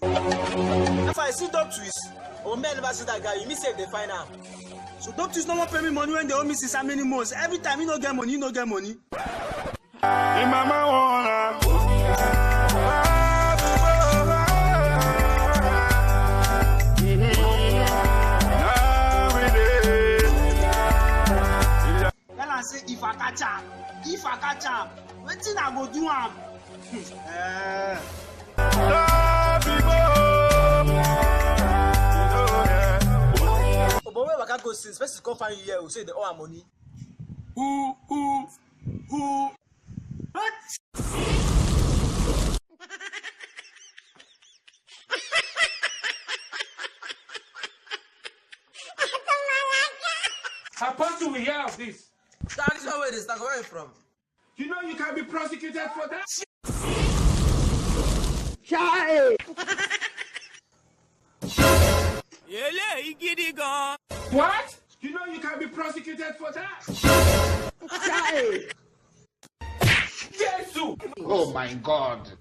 If I see dope twist, or men never see that guy, you mean say they find out. So dope twist no one pay me money when they owe me since how many months. Every time you no get money, you no get money. Mama wanna. Say if I catch am, wetin I go do am? But where waka go since? First come find you here, we say they owe am money. Who? What? How possible we hear of this? That's not where this. Where are you from? You know you can be prosecuted for that. Child. What? You know you can be prosecuted for that. Child. Jesus! Oh my God.